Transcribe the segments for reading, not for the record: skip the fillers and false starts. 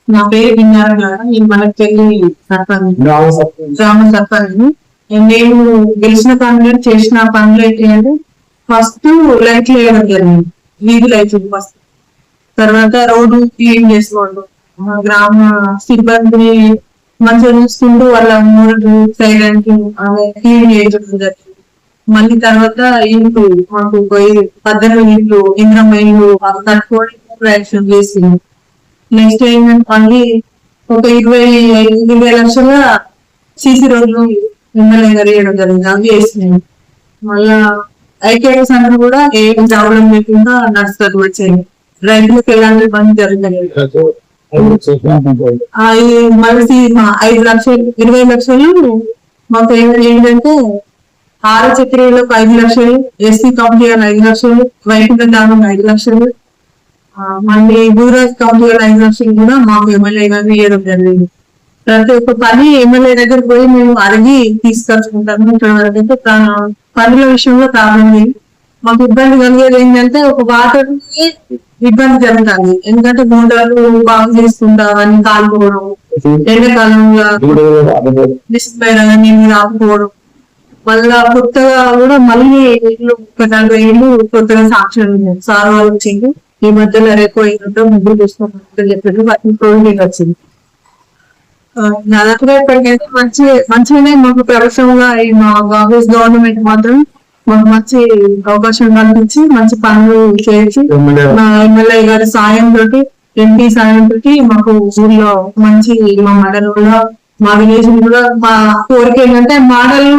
నా పేరు విన్నారా మేడం. నేను మనకెళ్ళి సర్పంచ్, గ్రామ సర్పంచ్. నేను గెలిచిన పనులు చేసిన పనులు ఏంటి అంటే ఫస్ట్ లైట్లు వేయడం జరిగింది, వీధి లైట్లు ఫస్ట్. తర్వాత రోడ్డు క్లీన్ చేసుకోవడం, గ్రామ సిబ్బందిని మంచిగా చూసుకుంటూ వాళ్ళ మూడు సైలెంట్ క్లీన్ చేయడం జరిగింది. మళ్ళీ తర్వాత ఇంట్లో మాకు 18 ఇంట్లో ఇంద్రమ్మ ఇల్లు కట్టుకోవడం ప్రయత్నం చేసింది. నెక్స్ట్ ఏంటంటే మళ్ళీ ఒక 20 లక్షల సీసీ రోడ్లు ఎమ్మెల్యే గారు వేయడం జరిగింది, అవి వేసినాయి. మళ్ళా ఐకేఎస్ సెంటర్ కూడా ఏం ప్రాబ్లం లేకుండా నడుస్తారు వచ్చేది, రైతులకు ఎలాంటి ఇబ్బంది జరగలేదు. మళ్ళీ 5 లక్షలు 20 లక్షలు మాకు ఏంటంటే ఆరో చక్రీలకు 5 లక్షలు, ఎస్సీ కమిటీ 5 లక్షలు, వైకుంఠ దానం 5 లక్షలు, మళ్ళీ భూరాజ్ కమిటీ 5 లక్షలు కూడా మాకు ఎమ్మెల్యే గారు ఇవ్వడం జరిగింది. ప్రతి ఒక్క పని ఎమ్మెల్యే దగ్గర పోయి మేము అడిగి తీసుకొచ్చుకుంటాము. పనుల విషయంలో ప్రాబ్లం లేదు. మాకు ఇబ్బంది కలిగేది ఏంటంటే ఒక వాటర్ ఇబ్బంది జరుగుతుంది. ఎందుకంటే గుంటలు బాగు చేసుకుంటా అని కాలుకోవడం, ఎండాకాలంలో నీళ్ళు రాకపోవడం, మళ్ళా కొత్తగా కూడా మళ్ళీ ఇల్లు ఒక 40 ఇల్లు కొత్తగా సాక్ష్యం సార్ వాళ్ళు వచ్చింది. ఈ మధ్యలో ఎక్కువ ముగ్గురు చూసుకుని చెప్పారు, వాటిని ప్రోజెక్ట్ వచ్చింది. దాదాపుగా ఇప్పటికైతే మంచిగానే మాకు ప్రభుత్వంగా మా ఆఫీస్ గవర్నమెంట్ మాత్రం మాకు మంచి అవకాశం కల్పించి మంచి పనులు చేసి మా ఎమ్మెల్యే గారి సాయం తోటి, ఎంపీ సాయం తోటి మాకు ఊళ్ళో మంచి మా మండలంలో మా విలేజ్ కూడా మా కోరిక ఏంటంటే మాటలు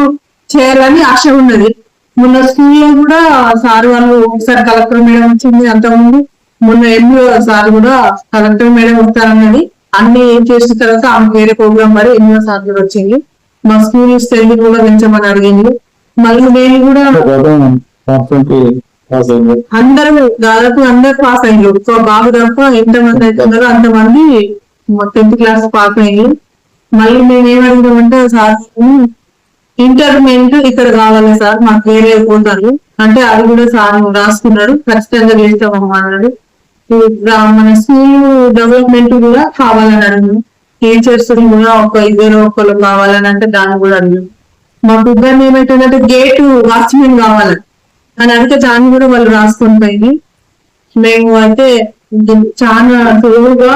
చేయాలని ఆశ ఉన్నది. మొన్న స్కూల్లో కూడా సార్ వాళ్ళు ఒకసారి కలెక్టర్ మేడం వచ్చింది, అంతకుముందు మొన్న ఎన్నో సార్ కూడా కలెక్టర్ మేడం వస్తారన్నది. అన్ని చేసిన తర్వాత ఆమె వేరే ప్రోగ్రామ్ మరి ఎన్నో సార్లు వచ్చింది. మా స్కూల్ స్టైల్ కూడా పెంచమని అడిగింది. మళ్ళీ నేను కూడా అందరూ దాదాపు అందరు పాస్ అయ్యారు. సో బాబు తప్ప ఎంతమంది అవుతున్నారో అంతమంది 10th క్లాస్ పాస్ అయ్యారు. మళ్ళీ మేము ఏమడిగామంటే సార్ ఇంటర్మీడియట్ ఇక్కడ కావాలి సార్, మాకు వేరే పోతారు అంటే అది కూడా సార్ రాసుకున్నాడు, ఖచ్చితంగా చేస్తామమ్మా అన్నాడు. మన స్కూల్ డెవలప్మెంట్ కూడా కావాలని అడిగాను. టీచర్స్ కూడా ఒకళ్ళు కావాలని అంటే దాన్ని కూడా అడిగాను. మాకు ఇబ్బంది ఏమైతుందంటే గేటు వాచ్మెన్ కావాలి అని అడిగితే దాన్ని కూడా వాళ్ళు రాసుకొని పోయింది. మేము అయితే చాలా సులువుగా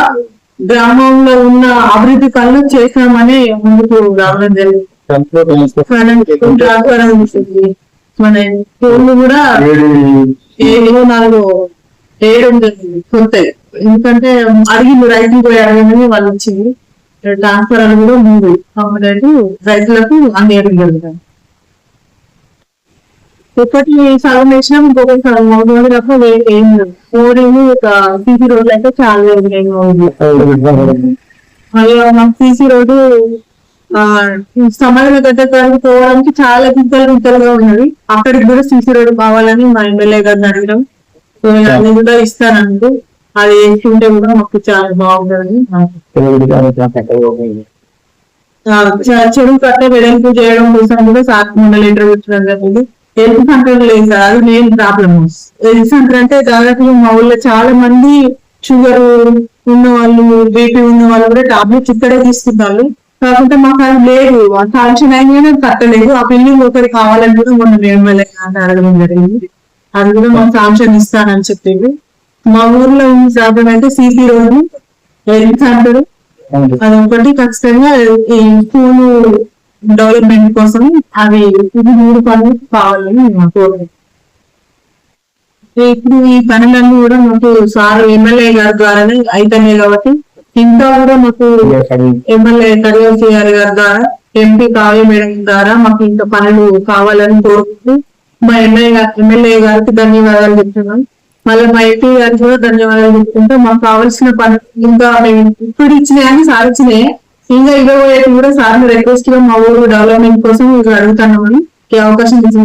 గ్రామంలో ఉన్న అభివృద్ధి పనులు చేసామని ముందుకు రావడం జరిగింది. మన స్కూళ్ళు కూడా 7 వేయడం జరిగింది కొత్తవి. ఎందుకంటే అడిగింది రైతులు పోయి అడగని వాళ్ళు వచ్చింది. ట్రాన్స్ఫర్ అని కూడా ముందు కంపెనీ రైతులకు అందేయడం జరుగుతుంది. ఒకటి సగం వేసినాం, ఇంకొకటి సగం 3 రోజులు తప్ప ఏం లేదు. 4 ఒక సీసీ రోడ్లు అయితే చాలా మళ్ళీ మాకు సీసీ రోడ్డు సమాజంలో గడ్డకాడికి పోవడానికి చాలా గుంతలుగా ఉన్నది. అక్కడికి కూడా సీసీ రోడ్డు కావాలని మా ఎమ్మెల్యే గారిని అడగడం, అది కూడా ఇస్తానండి. అది వేసుకుంటే కూడా మాకు చాలా బాగుంటుంది. చెరువు కట్ట వెడల్పు చేయడం కోసం కూడా సార్ మండలి ఇంటర్వ్యూ ఇచ్చడం జరిగింది. హెల్త్ సెంటర్ లేదు సార్, అది మెయిన్ ప్రాబ్లమ్. హెల్త్ సెంటర్ అంటే దాదాపు మా ఊళ్ళో చాలా మంది షుగర్ ఉన్న వాళ్ళు, బీపీ ఉన్న వాళ్ళు కూడా టాబ్లెట్స్ ఇక్కడే తీసుకుంటారు. కాకుంటే మాకు అది లేదు, శాంక్షన్ అయినా కట్టలేదు. ఆ బిల్డింగ్ ఒకటి కావాలని కూడా మొన్న ఎమ్మెల్యే అడగడం జరిగింది. అది కూడా మాకు శాంక్షన్ ఇస్తానని చెప్పింది. మా ఊర్లో ఉన్న ప్రాబ్లం అయితే సీసీ రోడ్డు, హెల్త్ సెంటర్, అది ఒకటి ఖచ్చితంగా ఈ స్కూల్ డెవలప్మెంట్ కోసం అవి 3 పనులు కావాలని మా కోరిక. ఇప్పుడు ఈ పనులన్నీ కూడా మాకు సార్ ఎమ్మెల్యే గారి ద్వారానే అయితేనే కాబట్టి ఇంకా కూడా మాకు ఎమ్మెల్యే కడియాల్ గారి ద్వారా, ఎంపీ కావ్య మేడం ద్వారా మాకు ఇంకా పనులు కావాలని కోరుకుంటూ మా ఎమ్మెల్యే గారికి ధన్యవాదాలు చెప్తున్నాం. మళ్ళీ మా ఎంపీ గారికి కూడా ధన్యవాదాలు చెప్తుంటే మాకు కావాల్సిన పనులు ఇంకా మేము ఇప్పుడు ఇచ్చినాయని సార్ ఇచ్చినాయి, ఇంకా ఇవ్వబోయేది కూడా సార్ రిక్వెస్ట్ గా మా ఊరు డెవలప్మెంట్ కోసం అడుగుతున్నామని ఈ అవకాశం ఇచ్చిన